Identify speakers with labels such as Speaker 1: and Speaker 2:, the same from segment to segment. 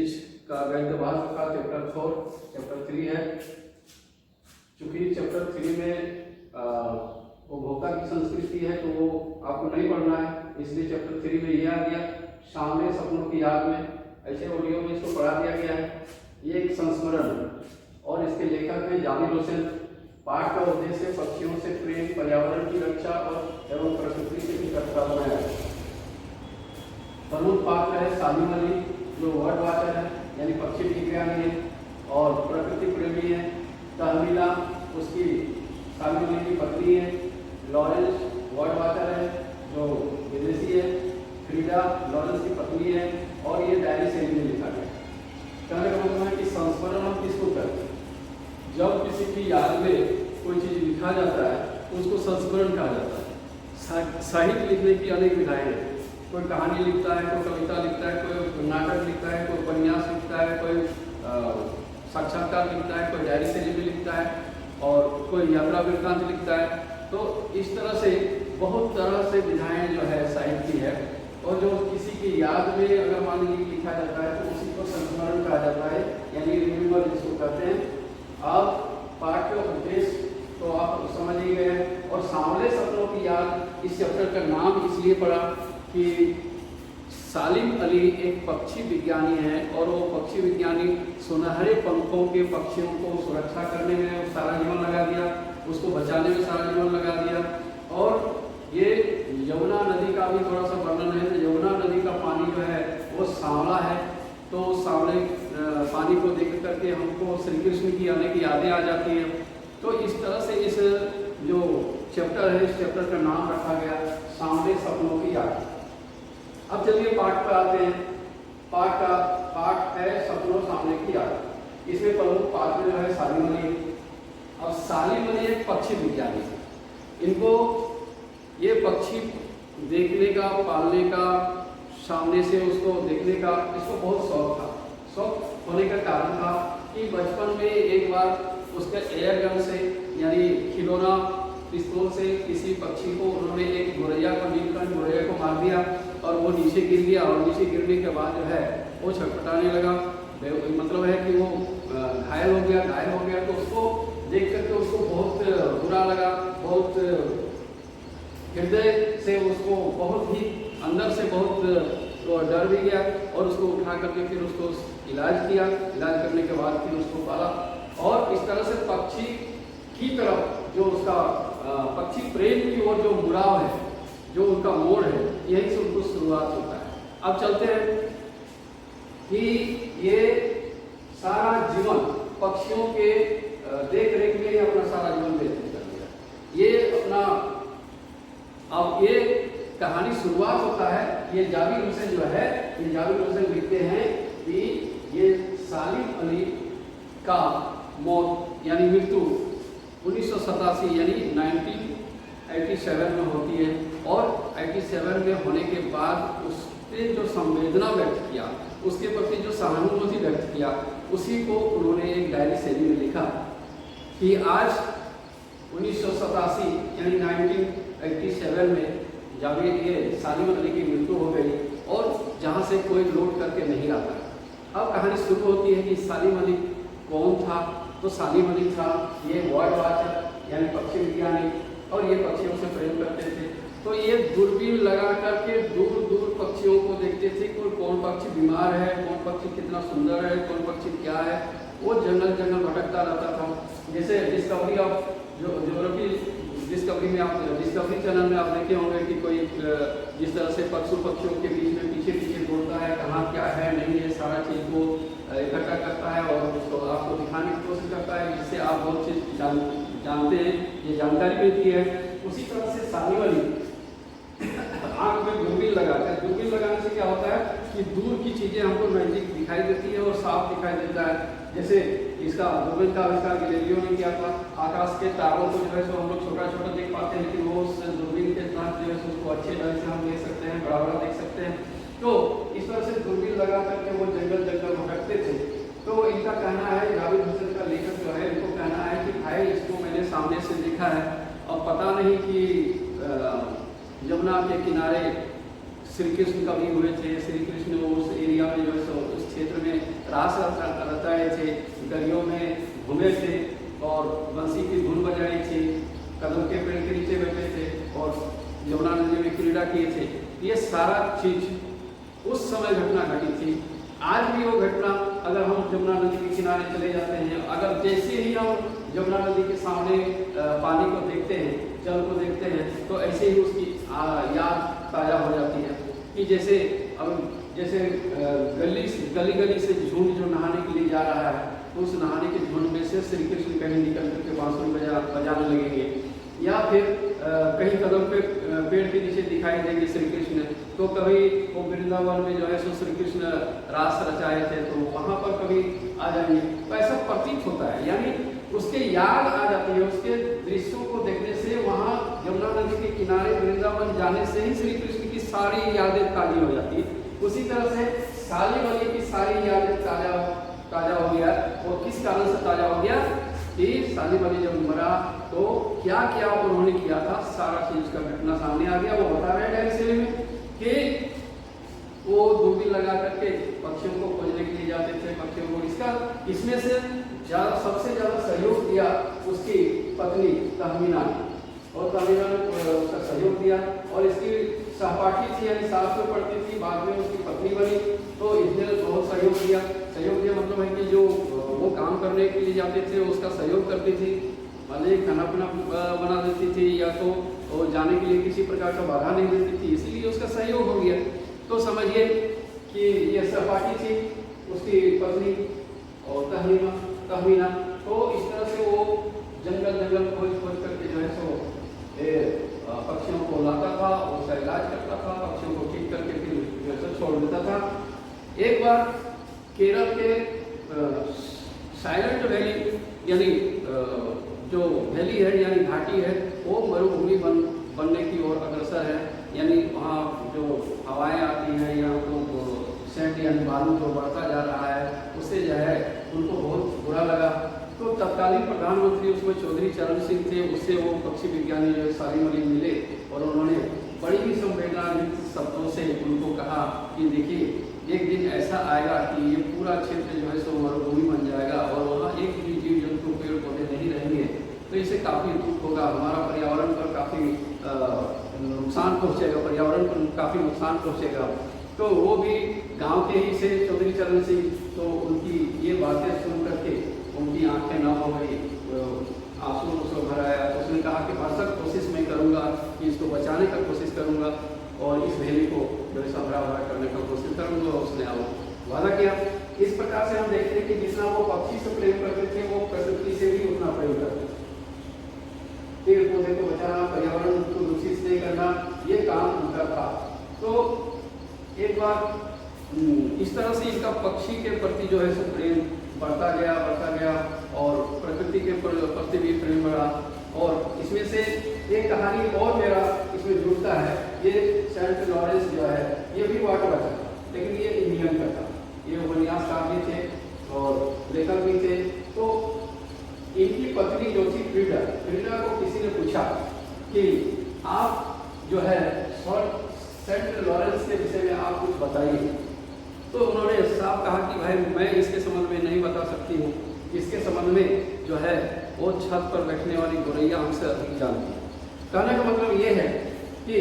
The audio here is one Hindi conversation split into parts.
Speaker 1: चीज का गणितभाग का चैप्टर 4 चैप्टर 3 है। चूंकि चैप्टर 3 में उपभोक्ता की संस्कृति है तो वो आपको नहीं पढ़ना है, इसलिए चैप्टर 3 में ये आ गया सामने सपनों की याद में। ऐसे ऑडियो में इसको पढ़ा दिया गया है। ये एक संस्मरण और इसके लेखक हैं जाबिर हुसैन। पाठ का उद्देश्य पक्षियों से प्रेम, पर्यावरण की रक्षा और एवं प्रकृति से निकटता बनाया है। प्रमुख पात्र है सालिम अली जो वर्ड वाचर है यानी पक्षी विज्ञानी है और प्रकृति प्रेमी है। तहमीला उसकी सालिम अली की पत्नी है। लॉरेंस वर्ड वाचर है जो विदेशी है। फ्रीडा लॉरेंस की पत्नी है और ये डायरी शैली में लिखा गया। कहने का मतलब है कि संस्मरण हम किसको करते हैं? जब किसी की याद में कोई चीज लिखा जाता है तो उसको संस्मरण कहा जाता है। साहित्य लिखने की अनेक विधाएं हैं। कोई कहानी लिखता है, कोई कविता लिखता है, कोई नाटक लिखता है, कोई उपन्यास लिखता है, कोई साक्षात्कार लिखता है, कोई डायरी शैली में लिखता है और कोई यात्रा वृत्तांत लिखता है। तो इस तरह से बहुत तरह से विधाएं जो है साहित्य की है और जो किसी की याद में अगर मान लीजिए लिखा जाता है तो उसी को संस्मरण कहा जाता है यानी रिमेम्बर जिसको कहते हैं। अब पाठ का उद्देश्य तो आप समझ ही गए और सांवले सपनों की याद इस चैप्टर का नाम इसलिए पड़ा कि सालिम अली एक पक्षी विज्ञानी है और वो पक्षी विज्ञानी सुनहरे पंखों के पक्षियों को सुरक्षा करने में सारा जीवन लगा दिया, उसको बचाने में सारा जीवन लगा दिया। और ये यमुना नदी का भी थोड़ा सा वर्णन है। यमुना नदी का पानी जो है वो सांवला है, तो सांवले पानी को देख करके हमको श्री कृष्ण की अनेक यादें आ जाती हैं। तो इस तरह से इस जो चैप्टर है इस चैप्टर का नाम रखा गया सांवले सपनों की याद। अब चलिए पाठ पर आते हैं। पाठ है सपनों सामने की याद। इसमें प्रमुख पात्र जो है सालिम अली। अब सालिम अली एक पक्षी विज्ञानी है। इनको ये पक्षी देखने का, पालने का, सामने से उसको देखने का इसको बहुत शौक था। शौक होने का कारण था कि बचपन में एक बार उसके एयर गन से यानी खिलौना पिस्तौल से किसी पक्षी को उन्होंने एक गोरैया को नीलकंठ गोरैया को मार दिया और वो नीचे गिर गया और नीचे गिरने के बाद जो है वो छटपटाने लगा। मतलब है कि वो घायल हो गया तो उसको देख करके उसको बहुत बुरा लगा, बहुत हृदय से उसको बहुत ही अंदर से बहुत डर भी गया और उसको उठा करके फिर उसको इलाज किया। इलाज करने के बाद फिर उसको पाला और इस तरह से पक्षी की तरफ जो उसका पक्षी प्रेम की ओर जो मुड़ाव है, जो उनका मोड़ है, यही से उनको शुरुआत होता है। अब चलते हैं कि ये सारा जीवन पक्षियों के देख रेख में अपना सारा जीवन व्यतीत कर दिया। ये अपना अब ये कहानी शुरुआत होता है। ये जाबिर हुसैन जो है, ये जाबिर हुसैन लिखते हैं कि ये सालिम अली का मौत यानी मृत्यु 1987 यानी 1987 में होती है और 87 में होने के बाद उसने जो संवेदना व्यक्त किया, उसके प्रति जो सहानुभूति व्यक्त किया, उसी को उन्होंने एक डायरी शैली में लिखा कि आज 1987 यानी 1987 में जब ये सालिम अली की मृत्यु हो गई और जहाँ से कोई लौट करके नहीं आता। अब कहानी शुरू होती है कि सालिम अली कौन था? तो सालिम अली था ये बर्ड वाचर यानी पक्षी विज्ञानी और ये पक्षियों से प्रेम करते थे। तो ये दूरबीन लगा करके दूर दूर पक्षियों को देखते थे कि कौन पक्षी बीमार है, कौन पक्षी कितना सुंदर है, कौन पक्षी क्या है। वो जंगल भटकता रहता था। जैसे डिस्कवरी ऑफ ज्योग्राफी डिस्कवरी में आप डिस्कवरी चैनल में आप देखे होंगे कि कोई जिस तरह से पक्षियों के बीच में पीछे दौड़ता है, कहाँ क्या है नहीं है, सारा चीज़ को इकट्ठा करता है और उसको आपको दिखाने की कोशिश करता है जिससे आप बहुत चीज़ जानते हैं, ये जानकारी मिलती है। उसी तरह से सालिम अली आँख में दूरबीन लगाकर, दूरबीन लगाने से क्या होता है कि दूर की चीज़ें हमको नजदीक दिखाई देती है और साफ दिखाई देता है। जैसे इसका दूरबीन का आविष्कार गैलीलियो ने किया था। आकाश के तारों को जो है सो हम लोग छोटा छोटा देख पाते हैं, लेकिन वो उस दूरबीन के साथ जो है उसको अच्छे ढंग से हम देख सकते हैं, बड़ा बड़ा देख सकते हैं। तो इस तरह से दूरबीन लगा करके वो जंगल भटकते थे। तो इनका कहना है, जाबिर हुसैन का लेखक जो है, इनको कहना है कि भाई इसको मैंने सामने से देखा है और पता नहीं कि यमुना के किनारे श्री कृष्ण कभी हुए थे। श्री कृष्ण उस एरिया में जो है उस क्षेत्र में रास रचाए थे, गलियों में घूमे थे और बंसी की धुन बजाई थी, कदम के पेड़ के नीचे बैठे थे और यमुना नदी में क्रीड़ा किए थे। ये सारा चीज उस समय घटना घटी थी। आज भी वो घटना, अगर हम यमुना नदी के किनारे चले जाते हैं, अगर जैसे ही हम यमुना नदी के सामने पानी को देखते हैं, जल को देखते हैं, तो ऐसे ही उसकी याद ताज़ा हो जाती है कि जैसे गली गली से झुंड जो नहाने के लिए जा रहा है, तो उस नहाने के झुंड में से श्री कृष्ण कहीं निकल करके बांसुरी बजाने लगेंगे, या फिर कहीं कदम पे पेड़ के नीचे दिखाई देंगे श्री कृष्ण। तो कभी वो वृंदावन में जो है सो श्री कृष्ण रास रचाए थे, तो वहाँ पर कभी आ जाएंगे। तो ऐसा प्रतीत होता है, यानी उसके याद आ जाती है, उसके दृश्यों को देखने से, वहाँ यमुना नदी के किनारे वृंदावन जाने से ही श्री कृष्ण की सारी यादें ताज़ी हो जाती है। उसी तरह से सालीमली की सारी यादें ताज़ा हो गया। और किस कारण से ताज़ा हो गया कि सालीमली जब मरा तो क्या क्या उन्होंने किया था, सारा चीज का घटना सामने आ गया। वो बता रहे हैं डायरी में कि वो दूरबीन लगा करके पक्षियों को खोजने के लिए जाते थे, पक्षियों को इसमें से सबसे ज्यादा सहयोग दिया उसकी पत्नी तहमीना ने, और तहमीना ने उसका सहयोग दिया। और इसकी सहपाठी थी, यानी साथ में पढ़ती थी, बाद में उसकी पत्नी बनी, तो इसने बहुत सहयोग दिया। सहयोग दिया मतलब है कि जो वो काम करने के लिए जाते थे उसका सहयोग करती थी, माने खाना पीना बना देती थी, या तो जाने के लिए किसी प्रकार का बाधा नहीं देती थी, इसीलिए उसका सहयोग हो गया। तो समझिए कि ये सहपाठी थी उसकी पत्नी और तहमीना। तो इस तरह से वो जंगल खोज करके जो है सो पक्षियों को लाता था, उसका इलाज करता था, पक्षियों को ठीक करके फिर जो है छोड़ देता था। एक बार केरल के साइलेंट वैली, यानी जो वैली है यानी घाटी है, वो मरुभूमि बनने की ओर अग्रसर है। यानी वहाँ जो हवाएं आती हैं या तो सेंट यानी बालू जो बढ़ता जा रहा है, उससे जो है उनको बहुत बुरा लगा। तो तत्कालीन प्रधानमंत्री उसमें चौधरी चरण सिंह थे, उससे वो पक्षी विज्ञानी जो है सालीमली मिले और उन्होंने बड़ी ही संवेदनायुक्त शब्दों से उनको कहा कि देखिए एक दिन ऐसा आएगा कि ये पूरा क्षेत्र जो है सो मरुभूमि बन जाएगा और वहाँ एक भी जीव जंतु पेड़ पौधे नहीं रहेंगे, तो इससे काफ़ी दुख होगा, हमारा पर्यावरण पर काफ़ी नुकसान पहुँचेगा, पर्यावरण पर काफ़ी नुकसान पहुँचेगा। तो वो भी गांव के ही से चौधरी चरण सिंह, तो उनकी ये बातें सुन करके उनकी आंखें नम हो गई, आंसू उसको भर आया। तो उसने कहा कि भरसक कोशिश मैं करूँगा कि इसको बचाने का कोशिश करूँगा और इस वैली को जो है हरा भरा करने का कोशिश करूँगा। उसने वादा किया। इस प्रकार से हम देखते हैं कि जितना वो पक्षी से प्रेम करते थे, वो प्रकृति से भी उतना प्रेम करते थे। पेड़ पौधे को बचाना, पर्यावरण को दूषित नहीं करना, ये काम उनका था। तो एक बार इस तरह से इसका पक्षी के प्रति जो है सो प्रेम बढ़ता गया और प्रकृति के प्रति भी प्रेम बढ़ा। और इसमें से एक कहानी और मेरा इसमें जुड़ता है। ये सेंट लॉरेंस जो है ये भी वाटर बचा था, लेकिन ये इंडियन का था। ये उपन्यासकार भी थे और लेखक भी थे। तो इनकी पत्नी जो थी फ्रीडा को किसी ने पूछा कि आप जो है सेंट लॉरेंस के विषय में आप कुछ बताइए। तो उन्होंने साफ कहा कि भाई मैं इसके संबंध में नहीं बता सकती हूँ, इसके संबंध में जो है वो छत पर बैठने वाली गोरैया हमसे अधिक जानती है। कहने का मतलब ये है कि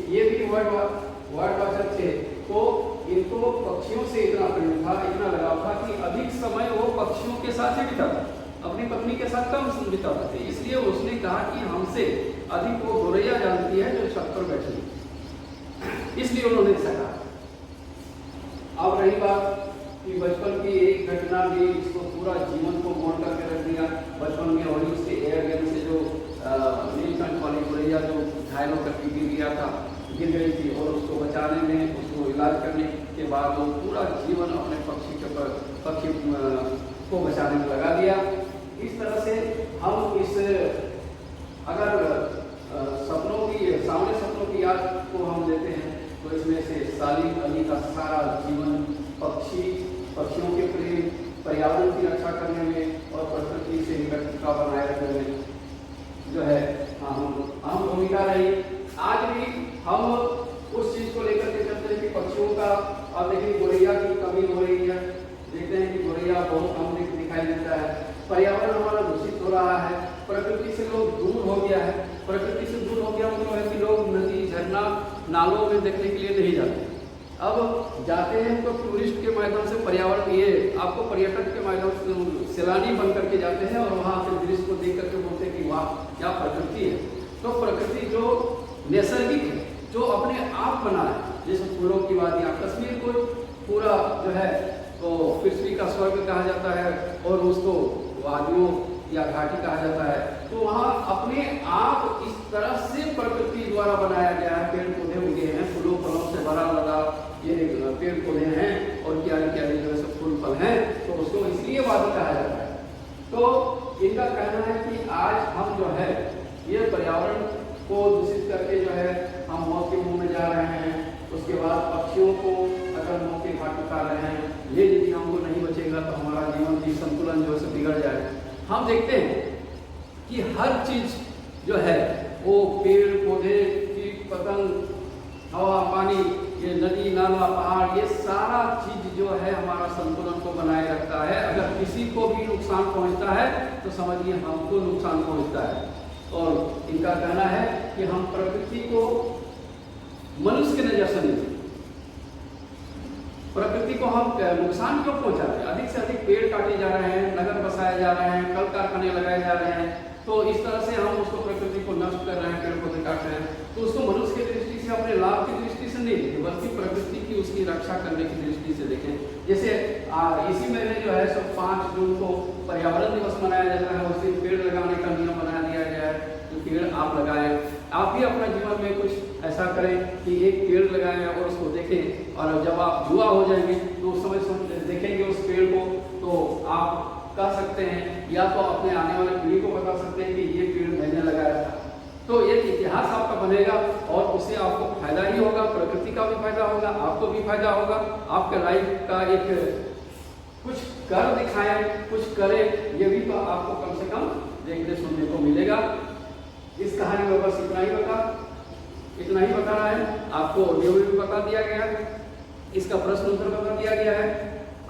Speaker 1: ये भी वर्ड वाचक थे, तो इनको पक्षियों से इतना प्रेम था, इतना लगाव था कि अधिक समय वो पक्षियों के साथ ही बिताता, अपनी पत्नी के साथ कम बिताते थे। इसलिए उसने कहा कि हमसे अधिक वो गोरैया जानती है जो छत पर बैठी, इसलिए उन्होंने ऐसा कहा। अब रही बात कि बचपन की एक घटना भी इसको पूरा जीवन को मोड़ करके रख दिया। बचपन में वही उसके एयर गन से जो नीलकंठ वाली गोरैया जो घायल होकर गिर गई थी और उसको बचाने में, उसको इलाज करने के बाद वो पूरा जीवन अपने पक्षी को बचाने में लगा दिया। इस तरह से हम इस अगर सपनों की याद को हम देते हैं तो इसमें से सालिम अली का सारा जीवन पक्षियों के प्रेम, पर्यावरण की रक्षा करने में और प्रकृति से निकटता बनाए रखने में जो है हम भूमिका रही। आज भी हम उस चीज को लेकर के चलते हैं कि पक्षियों का, अब देखिए गोरैया की कमी हो रही है, देखते हैं कि प्रकृति से लोग दूर हो गया है। प्रकृति से दूर हो गया मतलब है कि लोग नदी, झरना, नालों में देखने के लिए नहीं जाते। अब जाते हैं तो टूरिस्ट के माध्यम से, पर्यावरण ये आपको पर्यटक के माध्यम से सैलानी बन करके जाते हैं और वहाँ से दृश्य को देख करके बोलते हैं कि वाह क्या प्रकृति है। तो प्रकृति जो नैसर्गिक है, जो अपने आप बना है, जैसे फूलों की वादियाँ, कश्मीर को पूरा जो है तो पृथ्वी का स्वर्ग कहा जाता है और उसको वादियों या घाटी कहा जाता है। तो वहाँ अपने आप इस तरह से प्रकृति द्वारा बनाया गया है। पेड़ पौधे उगे हैं, फूलों फलों से भरा लगा ये पेड़ पौधे हैं और क्यारी क्यारी जो है सब फूल फल हैं, तो उसको इसलिए वादी कहा जाता है। तो इनका कहना है कि आज हम जो है ये पर्यावरण को दूषित करके जो है हम मौत के मुंह में जा रहे हैं। उसके बाद पक्षियों को अगर मौत के घाट उतार रहे हैं, ये यदि हमको नहीं बचेगा तो हमारा जीवन की संतुलन जो है बिगड़ जाएगा। हम देखते हैं कि हर चीज जो है वो पेड़ पौधे, कीट पतंग, हवा पानी, ये नदी नाला पहाड़, ये सारा चीज जो है हमारा संतुलन को बनाए रखता है। अगर किसी को भी नुकसान पहुंचता है तो समझिए हमको नुकसान पहुंचता है। और इनका कहना है कि हम प्रकृति को मनुष्य के नजर से नहीं, प्रकृति को हम नुकसान क्यों पहुंचाते हैं? अधिक से अधिक पेड़ काटे जा रहे हैं, नगर बसाए जा रहे हैं, कल कारखाने लगाए जा रहे हैं, तो इस तरह से हम उसको प्रकृति को नष्ट कर रहे हैं, पेड़ पौधे काट रहे हैं। तो उसको मनुष्य की दृष्टि से, अपने लाभ की दृष्टि से नहीं देखें, बल्कि प्रकृति की उसकी रक्षा करने की दृष्टि से देखें। जैसे इसी महीने जो है सब 5 जून को पर्यावरण दिवस मनाया जाता है, उस दिन पेड़ लगाने का नियम बना दिया गया है। तो पेड़ आप लगाएं, आप भी अपने जीवन में कुछ ऐसा करें कि एक पेड़ लगाएं और उसको देखें, और जब आप युवा हो जाएंगे तो उस समय देखेंगे उस पेड़ को, तो आप कह सकते हैं या तो अपने आने वाले पीढ़ी को बता सकते हैं कि ये पेड़ मैंने लगाया था। तो एक इतिहास आपका बनेगा और उससे आपको फायदा ही होगा, प्रकृति का भी फायदा होगा, आपको भी फायदा होगा। आपके लाइफ का एक कुछ कर दिखाएं, कुछ करें, ये भी तो आपको कम से कम देखने सुनने को मिलेगा। इस कहानी में बस इतना ही बताना है। आपको ऑडियो में भी बता दिया गया है, इसका प्रश्न उत्तर बता दिया गया है।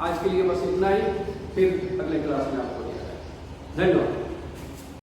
Speaker 1: आज के लिए बस इतना ही, फिर अगले क्लास में आपको दिया जाएगा। धन्यवाद।